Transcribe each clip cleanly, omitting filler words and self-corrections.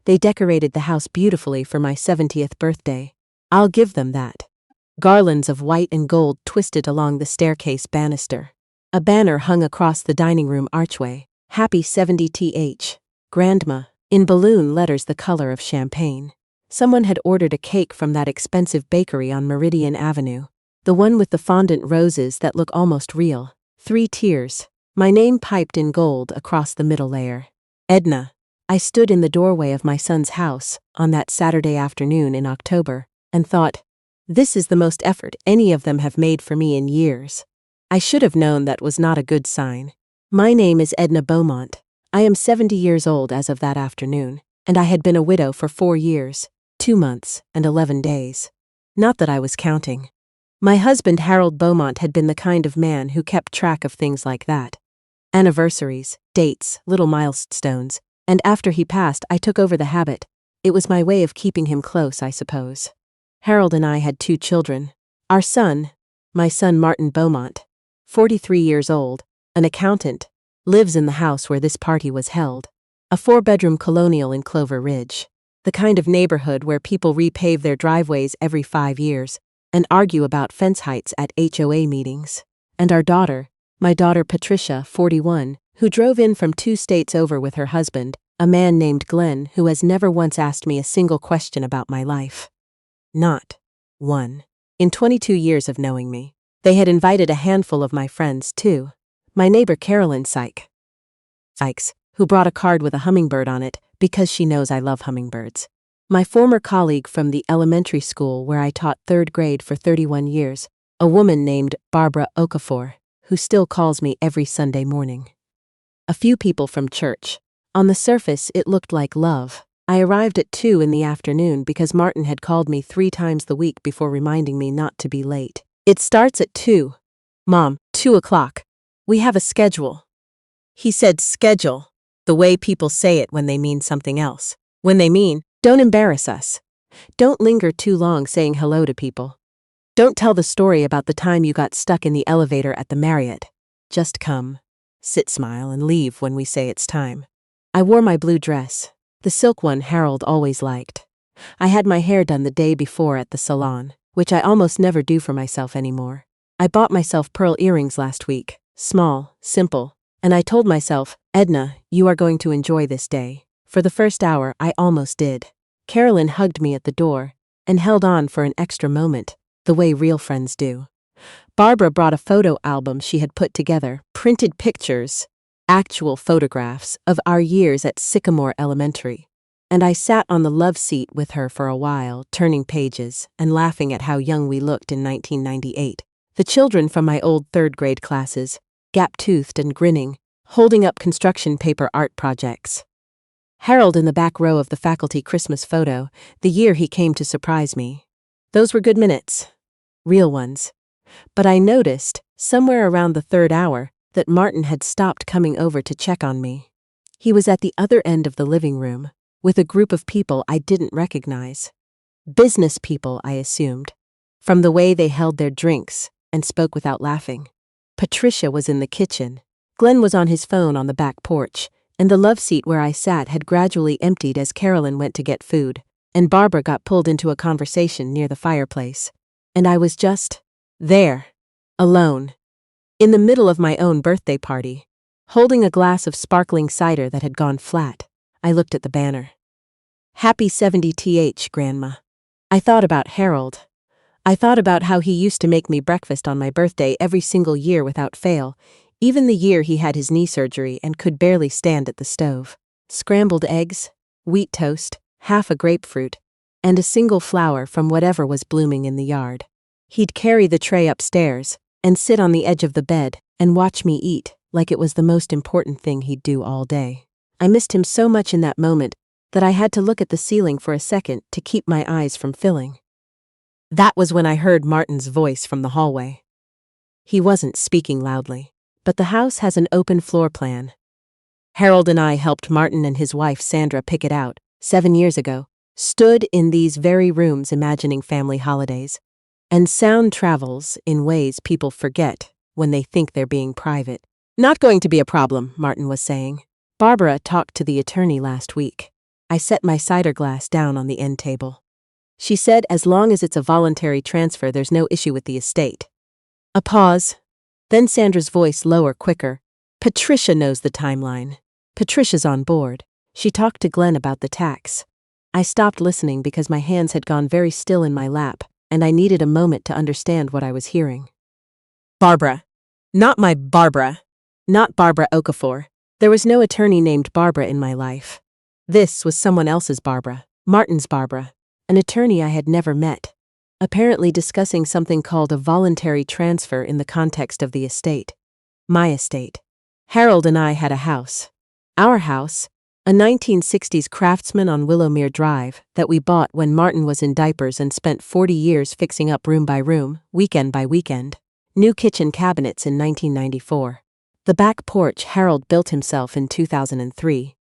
They decorated the house beautifully for my 70th birthday. I'll give them that. Garlands of white and gold twisted along the staircase banister. A banner hung across the dining room archway. Happy 70th, Grandma, in balloon letters the color of champagne. Someone had ordered a cake from that expensive bakery on Meridian Avenue. The one with the fondant roses that look almost real. 3 tiers. My name piped in gold across the middle layer. Edna. I stood in the doorway of my son's house on that Saturday afternoon in October and thought, this is the most effort any of them have made for me in years. I should have known that was not a good sign. My name is Edna Beaumont. I am 70 years old as of that afternoon, and I had been a widow for 4 years, 2 months, and 11 days. Not that I was counting. My husband Harold Beaumont had been the kind of man who kept track of things like that. Anniversaries, dates, little milestones, and after he passed I took over the habit. It was my way of keeping him close, I suppose. Harold and I had 2 children. Our son, my son Martin Beaumont, 43 years old, an accountant, lives in the house where this party was held. A 4-bedroom colonial in Clover Ridge. The kind of neighborhood where people repave their driveways every 5 years and argue about fence heights at HOA meetings. And our daughter, my daughter Patricia, 41, who drove in from 2 states over with her husband, a man named Glenn who has never once asked me a single question about my life. Not one. In 22 years of knowing me. They had invited a handful of my friends, too. My neighbor Carolyn Sykes, who brought a card with a hummingbird on it because she knows I love hummingbirds. My former colleague from the elementary school where I taught 3rd grade for 31 years, a woman named Barbara Okafor, who still calls me every Sunday morning. A few people from church. On the surface, it looked like love. I arrived at 2 in the afternoon because Martin had called me 3 times the week before reminding me not to be late. It starts at 2. Mom, 2 o'clock. We have a schedule. He said schedule, the way people say it when they mean something else. When they mean, don't embarrass us. Don't linger too long saying hello to people. Don't tell the story about the time you got stuck in the elevator at the Marriott. Just come, sit, smile, and leave when we say it's time. I wore my blue dress, the silk one Harold always liked. I had my hair done the day before at the salon, which I almost never do for myself anymore. I bought myself pearl earrings last week, small, simple, and I told myself, Edna, you are going to enjoy this day. For the first hour, I almost did. Carolyn hugged me at the door and held on for an extra moment, the way real friends do. Barbara brought a photo album she had put together, printed pictures, actual photographs of our years at Sycamore Elementary. And I sat on the love seat with her for a while, turning pages and laughing at how young we looked in 1998. The children from my old 3rd grade classes, gap-toothed and grinning, holding up construction paper art projects. Harold in the back row of the faculty Christmas photo, the year he came to surprise me. Those were good minutes. Real ones. But I noticed, somewhere around the 3rd hour, that Martin had stopped coming over to check on me. He was at the other end of the living room, with a group of people I didn't recognize. Business people, I assumed, from the way they held their drinks and spoke without laughing. Patricia was in the kitchen. Glenn was on his phone on the back porch, and the love seat where I sat had gradually emptied as Carolyn went to get food, and Barbara got pulled into a conversation near the fireplace. And I was just there, alone, in the middle of my own birthday party, holding a glass of sparkling cider that had gone flat. I looked at the banner. Happy 70th, Grandma. I thought about Harold. I thought about how he used to make me breakfast on my birthday every single year without fail, even the year he had his knee surgery and could barely stand at the stove. Scrambled eggs, wheat toast, half a grapefruit, and a single flower from whatever was blooming in the yard. He'd carry the tray upstairs and sit on the edge of the bed and watch me eat like it was the most important thing he'd do all day. I missed him so much in that moment that I had to look at the ceiling for a second to keep my eyes from filling. That was when I heard Martin's voice from the hallway. He wasn't speaking loudly, but the house has an open floor plan. Harold and I helped Martin and his wife Sandra pick it out 7 years ago, stood in these very rooms imagining family holidays, and sound travels in ways people forget when they think they're being private. Not going to be a problem, Martin was saying. Barbara talked to the attorney last week. I set my cider glass down on the end table. She said as long as it's a voluntary transfer, there's no issue with the estate. A pause. Then Sandra's voice lower, quicker. Patricia knows the timeline. Patricia's on board. She talked to Glenn about the tax. I stopped listening because my hands had gone very still in my lap, and I needed a moment to understand what I was hearing. Barbara. Not my Barbara. Not Barbara Okafor. There was no attorney named Barbara in my life. This was someone else's Barbara, Martin's Barbara, an attorney I had never met, apparently discussing something called a voluntary transfer in the context of the estate. My estate. Harold and I had a house. Our house, a 1960s Craftsman on Willowmere Drive that we bought when Martin was in diapers and spent 40 years fixing up room by room, weekend by weekend. New kitchen cabinets in 1994. The back porch Harold built himself in 2003.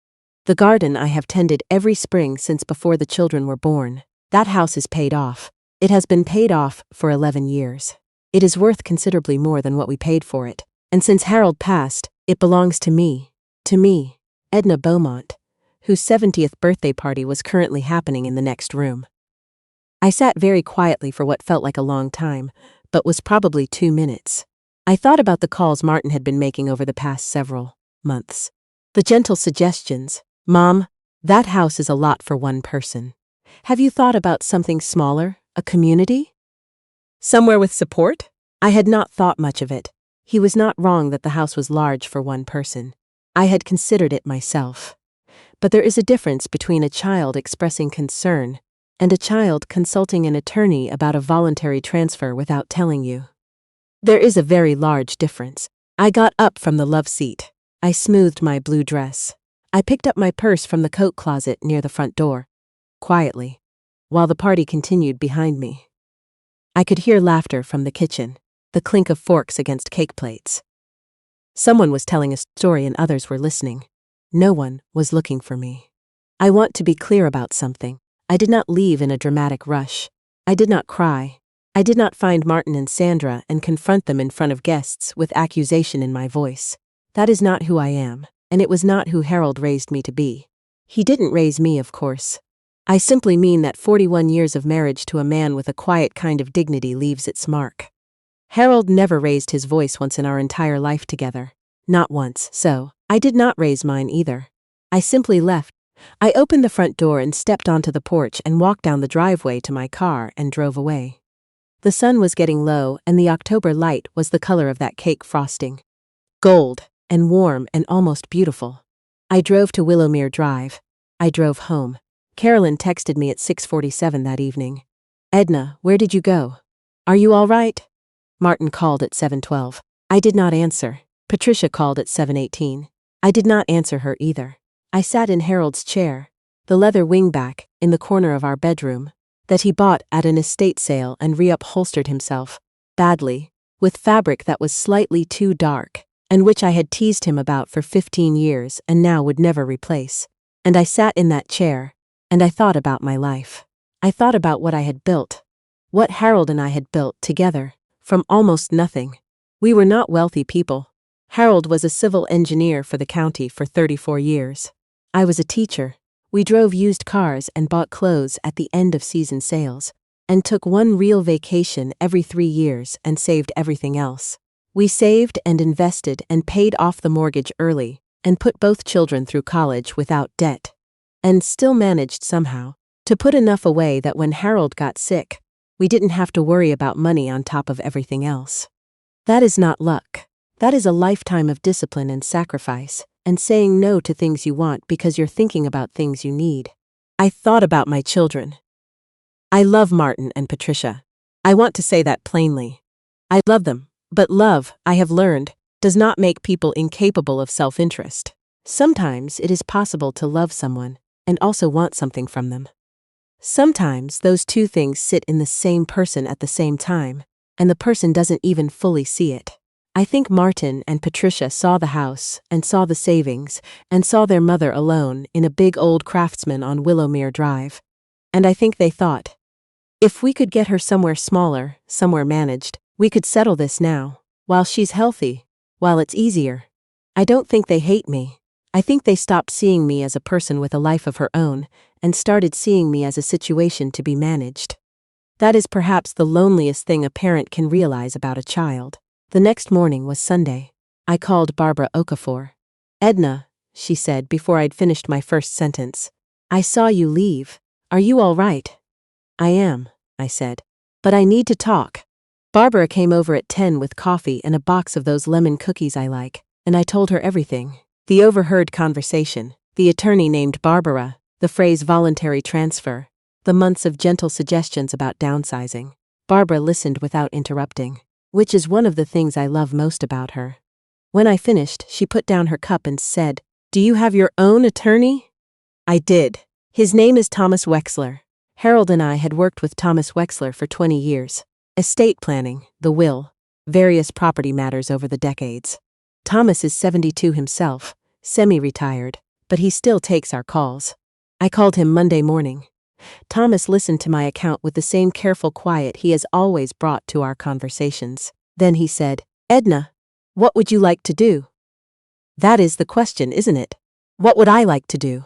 The garden I have tended every spring since before the children were born. That house is paid off. It has been paid off for 11 years. It is worth considerably more than what we paid for it. And since Harold passed, it belongs to me. To me, Edna Beaumont, whose 70th birthday party was currently happening in the next room. I sat very quietly for what felt like a long time, but was probably 2 minutes. I thought about the calls Martin had been making over the past several months. The gentle suggestions. Mom, that house is a lot for one person. Have you thought about something smaller, a community? Somewhere with support? I had not thought much of it. He was not wrong that the house was large for one person. I had considered it myself. But there is a difference between a child expressing concern and a child consulting an attorney about a voluntary transfer without telling you. There is a very large difference. I got up from the love seat. I smoothed my blue dress. I picked up my purse from the coat closet near the front door, quietly, while the party continued behind me. I could hear laughter from the kitchen, the clink of forks against cake plates. Someone was telling a story and others were listening. No one was looking for me. I want to be clear about something. I did not leave in a dramatic rush. I did not cry. I did not find Martin and Sandra and confront them in front of guests with accusation in my voice. That is not who I am, and it was not who Harold raised me to be. He didn't raise me, of course. I simply mean that 41 years of marriage to a man with a quiet kind of dignity leaves its mark. Harold never raised his voice once in our entire life together. Not once, so I did not raise mine either. I simply left. I opened the front door and stepped onto the porch and walked down the driveway to my car and drove away. The sun was getting low and the October light was the color of that cake frosting. Gold, and warm and almost beautiful. I drove to Willowmere Drive. I drove home. Carolyn texted me at 6:47 that evening. Edna, where did you go? Are you all right? Martin called at 7:12. I did not answer. Patricia called at 7:18. I did not answer her either. I sat in Harold's chair, the leather wingback, in the corner of our bedroom, that he bought at an estate sale and reupholstered himself, badly, with fabric that was slightly too dark, and which I had teased him about for 15 years and now would never replace. And I sat in that chair, and I thought about my life. I thought about what I had built, what Harold and I had built together, from almost nothing. We were not wealthy people. Harold was a civil engineer for the county for 34 years. I was a teacher. We drove used cars and bought clothes at the end of season sales, and took one real vacation every 3 years and saved everything else. We saved and invested and paid off the mortgage early, and put both children through college without debt. And still managed somehow to put enough away that when Harold got sick, we didn't have to worry about money on top of everything else. That is not luck. That is a lifetime of discipline and sacrifice, and saying no to things you want because you're thinking about things you need. I thought about my children. I love Martin and Patricia. I want to say that plainly. I love them, but love, I have learned, does not make people incapable of self-interest. Sometimes it is possible to love someone and also want something from them. Sometimes those two things sit in the same person at the same time, and the person doesn't even fully see it. I think Martin and Patricia saw the house and saw the savings and saw their mother alone in a big old Craftsman on Willowmere Drive. And I think they thought, if we could get her somewhere smaller, somewhere managed, we could settle this now, while she's healthy, while it's easier. I don't think they hate me. I think they stopped seeing me as a person with a life of her own and started seeing me as a situation to be managed. That is perhaps the loneliest thing a parent can realize about a child. The next morning was Sunday. I called Barbara Okafor. "Edna," she said before I'd finished my first sentence, "I saw you leave. Are you all right?" "I am," I said. "But I need to talk." Barbara came over at 10 with coffee and a box of those lemon cookies I like, and I told her everything. The overheard conversation, the attorney named Barbara, the phrase voluntary transfer, the months of gentle suggestions about downsizing. Barbara listened without interrupting, which is one of the things I love most about her. When I finished, she put down her cup and said, "Do you have your own attorney?" I did. His name is Thomas Wexler. Harold and I had worked with Thomas Wexler for 20 years. Estate planning, the will, various property matters over the decades. Thomas is 72 himself, semi-retired, but he still takes our calls. I called him Monday morning. Thomas listened to my account with the same careful quiet he has always brought to our conversations. Then he said, "Edna, what would you like to do?" That is the question, isn't it? What would I like to do?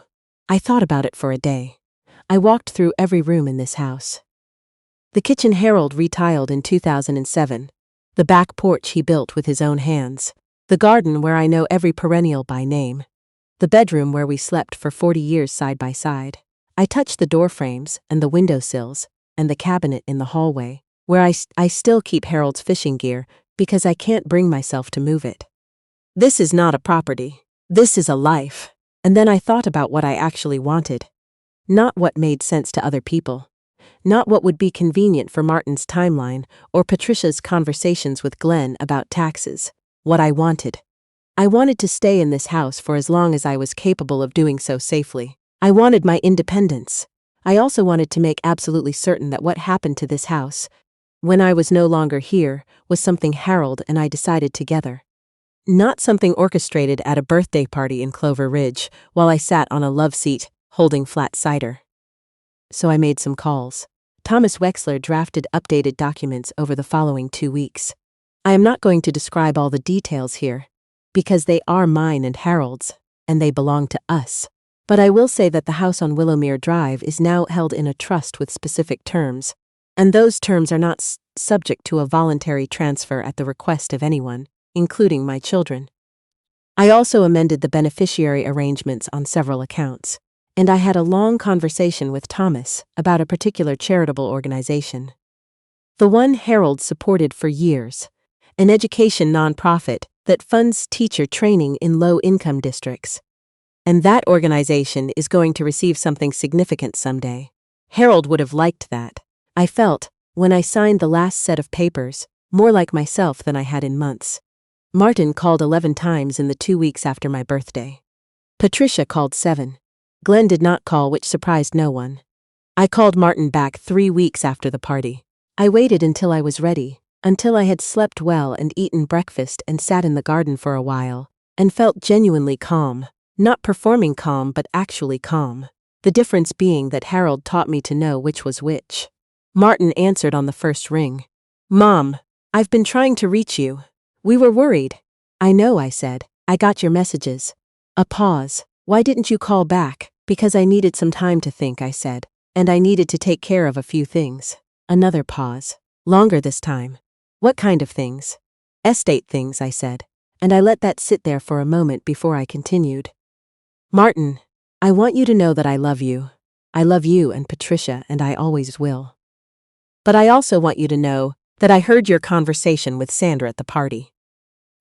I thought about it for a day. I walked through every room in this house. The kitchen Harold retiled in 2007. The back porch he built with his own hands. The garden where I know every perennial by name. The bedroom where we slept for 40 years side by side. I touched the door frames and the windowsills and the cabinet in the hallway, where I still keep Harold's fishing gear because I can't bring myself to move it. This is not a property. This is a life. And then I thought about what I actually wanted. Not what made sense to other people. Not what would be convenient for Martin's timeline or Patricia's conversations with Glenn about taxes. What I wanted. I wanted to stay in this house for as long as I was capable of doing so safely. I wanted my independence. I also wanted to make absolutely certain that what happened to this house, when I was no longer here, was something Harold and I decided together. Not something orchestrated at a birthday party in Clover Ridge while I sat on a love seat, holding flat cider. So I made some calls. Thomas Wexler drafted updated documents over the following 2 weeks. I am not going to describe all the details here, because they are mine and Harold's, and they belong to us. But I will say that the house on Willowmere Drive is now held in a trust with specific terms, and those terms are not subject to a voluntary transfer at the request of anyone, including my children. I also amended the beneficiary arrangements on several accounts, and I had a long conversation with Thomas about a particular charitable organization. The one Harold supported for years, an education nonprofit that funds teacher training in low-income districts. And that organization is going to receive something significant someday. Harold would have liked that. I felt, when I signed the last set of papers, more like myself than I had in months. Martin called 11 times in the 2 weeks after my birthday. Patricia called 7. Glenn did not call, which surprised no one. I called Martin back 3 weeks after the party. I waited until I was ready, until I had slept well and eaten breakfast and sat in the garden for a while, and felt genuinely calm. Not performing calm, but actually calm. The difference being that Harold taught me to know which was which. Martin answered on the first ring. "Mom, I've been trying to reach you. We were worried." "I know," I said. "I got your messages." A pause. "Why didn't you call back?" "Because I needed some time to think," I said. "And I needed to take care of a few things." Another pause. Longer this time. "What kind of things?" "Estate things," I said. And I let that sit there for a moment before I continued. "Martin, I want you to know that I love you. I love you and Patricia, and I always will. But I also want you to know that I heard your conversation with Sandra at the party."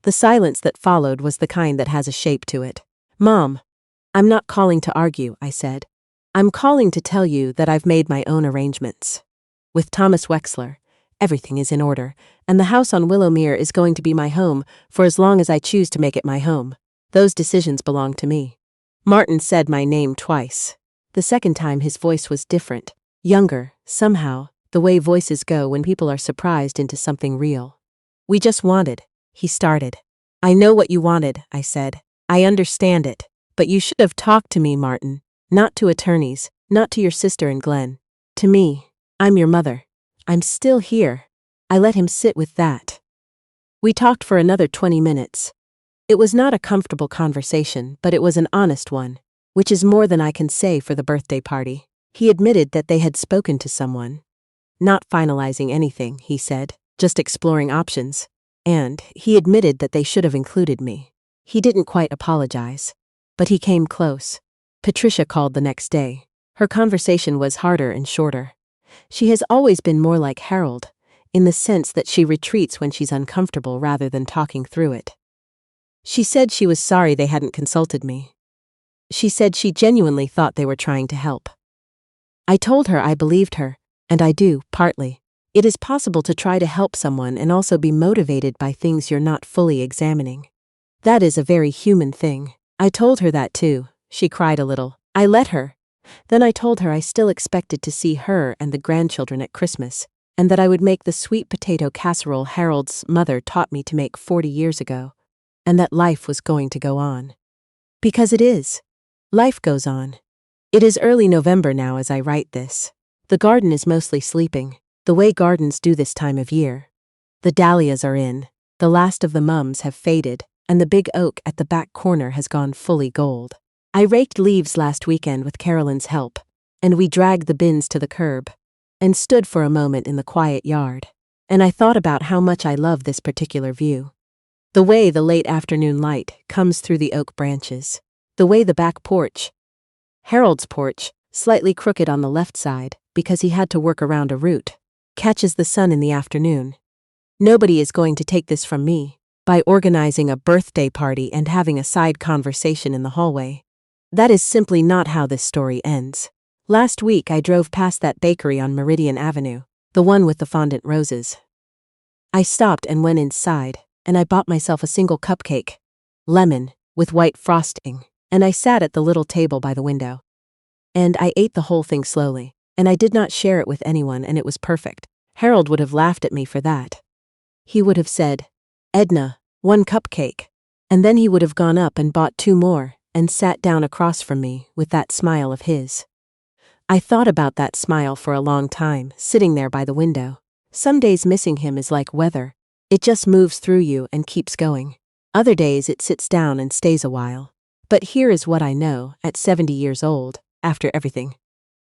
The silence that followed was the kind that has a shape to it. "Mom, I'm not calling to argue," I said. "I'm calling to tell you that I've made my own arrangements. With Thomas Wexler, everything is in order, and the house on Willowmere is going to be my home for as long as I choose to make it my home. Those decisions belong to me." Martin said my name twice. The second time his voice was different, younger, somehow, the way voices go when people are surprised into something real. "We just wanted," he started. "I know what you wanted," I said. "I understand it. But you should have talked to me, Martin. Not to attorneys, not to your sister and Glenn. To me. I'm your mother. I'm still here." I let him sit with that. We talked for another 20 minutes. It was not a comfortable conversation, but it was an honest one, which is more than I can say for the birthday party. He admitted that they had spoken to someone. Not finalizing anything, he said, just exploring options. And he admitted that they should have included me. He didn't quite apologize, but he came close. Patricia called the next day. Her conversation was harder and shorter. She has always been more like Harold, in the sense that she retreats when she's uncomfortable rather than talking through it. She said she was sorry they hadn't consulted me. She said she genuinely thought they were trying to help. I told her I believed her, and I do, partly. It is possible to try to help someone and also be motivated by things you're not fully examining. That is a very human thing. I told her that too. She cried a little. I let her. Then I told her I still expected to see her and the grandchildren at Christmas, and that I would make the sweet potato casserole Harold's mother taught me to make 40 years ago, and that life was going to go on. Because it is. Life goes on. It is early November now as I write this. The garden is mostly sleeping, the way gardens do this time of year. The dahlias are in, the last of the mums have faded, and the big oak at the back corner has gone fully gold. I raked leaves last weekend with Carolyn's help, and we dragged the bins to the curb, and stood for a moment in the quiet yard, and I thought about how much I love this particular view. The way the late afternoon light comes through the oak branches, the way the back porch, Harold's porch, slightly crooked on the left side because he had to work around a root, catches the sun in the afternoon. Nobody is going to take this from me by organizing a birthday party and having a side conversation in the hallway. That is simply not how this story ends. Last week I drove past that bakery on Meridian Avenue, the one with the fondant roses. I stopped and went inside, and I bought myself a single cupcake, lemon, with white frosting, and I sat at the little table by the window. And I ate the whole thing slowly, and I did not share it with anyone, and it was perfect. Harold would have laughed at me for that. He would have said, Edna, 1 cupcake, and then he would have gone up and bought 2 more, and sat down across from me with that smile of his. I thought about that smile for a long time, sitting there by the window. Some days missing him is like weather. It just moves through you and keeps going. Other days it sits down and stays a while. But here is what I know, at 70 years old, after everything.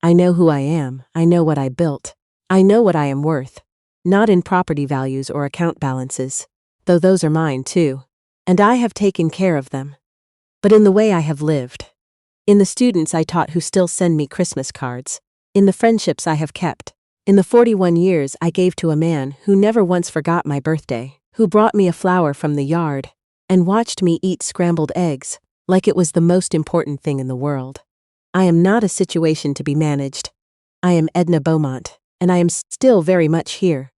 I know who I am, I know what I built, I know what I am worth. Not in property values or account balances, though those are mine too, and I have taken care of them. But in the way I have lived. In the students I taught who still send me Christmas cards. In the friendships I have kept. In the 41 years I gave to a man who never once forgot my birthday, who brought me a flower from the yard, and watched me eat scrambled eggs, like it was the most important thing in the world. I am not a situation to be managed. I am Edna Beaumont, and I am still very much here,